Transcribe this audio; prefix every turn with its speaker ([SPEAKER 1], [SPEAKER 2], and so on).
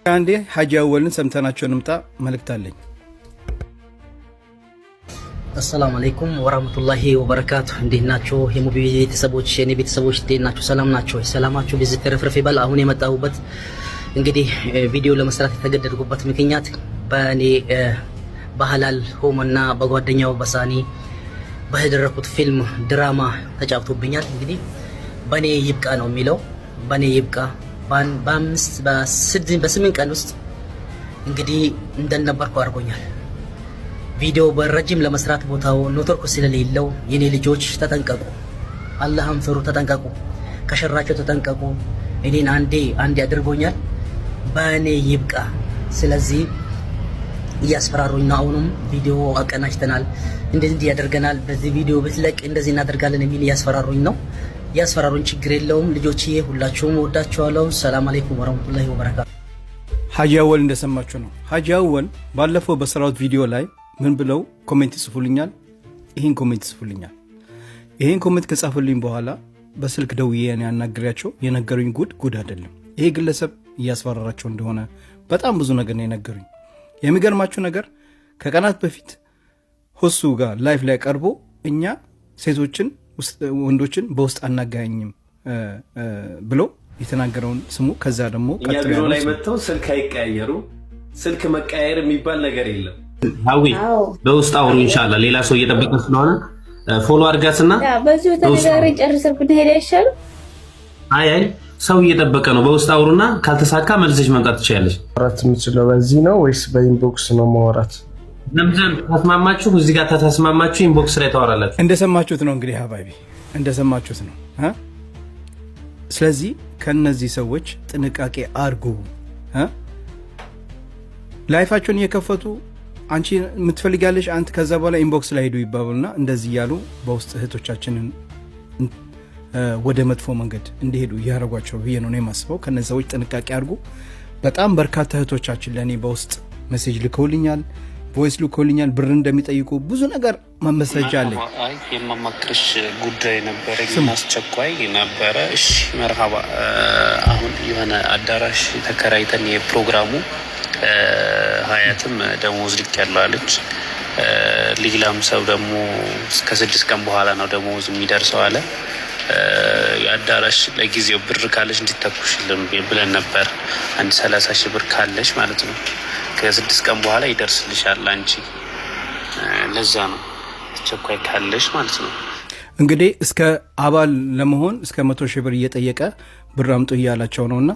[SPEAKER 1] አንዴ ሐጂ አወልን ሰምተናቸው እንምጣ መልእክት አለኝ።
[SPEAKER 2] አሰላሙ አለይኩም ወራህመቱላሂ ወበረካቱ። እንዴት ናችሁ የሙቢ ቤተሰቦች? የኔ ቤተሰቦች እንዴት ናችሁ? ሰላም ናችሁ? ሰላማችሁ ቢዝ ተረፍረፍ ይበል። አሁን የመጣሁበት እንግዲህ ቪዲዮ ለመስራት የተገደድኩበት ምክንያት በእኔ በሐላል ሆምና በጓደኛው በሳኒ በሄደረኩት ፊልም ድራማ ተጫውቶብኛል። እንግዲህ በኔ ይብቃ ነው የሚለው። በኔ ይብቃ በስምንት ቀን ውስጥ እንግዲህ እንደነበርኩ አድርጎኛል። ቪዲዮ በረጅም ለመስራት ቦታው ኔትወርክ ስለሌለው የኔ ልጆች ተጠንቀቁ፣ አላህን ፍሩ፣ ተጠንቀቁ፣ ከሸራቸው ተጠንቀቁ። እኔን አንዴ አድርጎኛል። በእኔ ይብቃ። ስለዚህ እያስፈራሩኝ ነው። አሁንም ቪዲዮ አቀናጅተናል፣ እንደዚህ ያደርገናል፣ በዚህ ቪዲዮ ብትለቅ እንደዚህ እናደርጋለን የሚል እያስፈራሩኝ ነው። ያስፈራሩኝ ችግር የለውም ልጆችዬ፣ ሁላችሁም ወዳችኋለሁ። ሰላም አለይኩም ወራህመቱላሂ ወበረካቱ።
[SPEAKER 1] ሐጂ አወል እንደሰማችሁ ነው። ሐጂ አወል ባለፈው በሰራውት ቪዲዮ ላይ ምን ብለው ኮሜንት ይጽፉልኛል? ይሄን ኮሜንት ይጽፉልኛል። ይሄን ኮሜንት ከጻፉልኝ በኋላ በስልክ ደውዬ ያናግሬያቸው የነገሩኝ ጉድ አይደለም። ይሄ ግለሰብ እያስፈራራቸው እንደሆነ በጣም ብዙ ነገር ነው የነገሩኝ። የሚገርማችሁ ነገር ከቀናት በፊት ሁሱ ጋር ላይፍ ላይ ቀርቦ እኛ ሴቶችን ወንዶችን በውስጥ አናጋኝም ብሎ የተናገረውን ስሙ። ከዛ ደግሞ
[SPEAKER 3] እኛ ቢሮ ላይ መጥተው ስልክ አይቀያየሩ። ስልክ መቀያየር የሚባል ነገር የለም።
[SPEAKER 4] አዊ በውስጥ አውሩ ኢንሻአላህ። ሌላ ሰው እየጠበቀ ስለሆነ ፎሎ አድርጋትና
[SPEAKER 5] በዚሁ ተነጋግረን ጨርሰን ብንሄድ አይሻልም?
[SPEAKER 4] አይ ሰው እየጠበቀ ነው። በውስጥ አውሩና ካልተሳካ መልሰሽ መምጣት ትችያለሽ።
[SPEAKER 6] ማውራት የምችለው በዚህ ነው ወይስ በኢንቦክስ ነው ማውራት?
[SPEAKER 4] ለምዘን ተስማማችሁ? እዚህ ጋር ተስማማችሁ? ኢንቦክስ ላይ ታወራላችሁ።
[SPEAKER 1] እንደሰማችሁት ነው እንግዲህ ሀባይቢ፣ እንደሰማችሁት ነው። ስለዚህ ከነዚህ ሰዎች ጥንቃቄ አርጉ። ላይፋቸውን እየከፈቱ አንቺ የምትፈልጋለሽ አንተ ከዛ በኋላ ኢንቦክስ ላይ ሄዱ ይባባሉና እንደዚህ ያሉ በውስጥ እህቶቻችንን ወደ መጥፎ መንገድ እንዲሄዱ እያደረጓቸው ብዬ ነው የማስበው። ከነዚህ ሰዎች ጥንቃቄ አድርጉ። በጣም በርካታ እህቶቻችን ለእኔ በውስጥ ሜሴጅ ልከውልኛል፣ ቮይስ ልከውልኛል፣ ብር እንደሚጠይቁ ብዙ ነገር ማመሰጃ አለኝ።
[SPEAKER 7] አይ የማማክርሽ ጉዳይ ነበረ፣ ግን አስቸኳይ ነበረ። እሺ መርሃባ። አሁን የሆነ አዳራሽ ተከራይተን የፕሮግራሙ ሀያትም ደሞዝ ልክ ያለው አለች። ሌላም ሰው ደግሞ እስከ 6 ቀን በኋላ ነው ደሞዝ የሚደርሰው አለ። የአዳራሽ ለጊዜው ብር ካለች እንዲተኩሽልን ብለን ነበር። 30 ሺህ ብር ካለች ማለት ነው። ከ6 ቀን በኋላ ይደርስልሻል አንቺ። ለዛ ነው አስቸኳይ ካለች ማለት ነው።
[SPEAKER 1] እንግዲህ እስከ አባል ለመሆን እስከ 100 ሺህ ብር እየጠየቀ ብር አምጡ እያላቸው ነውና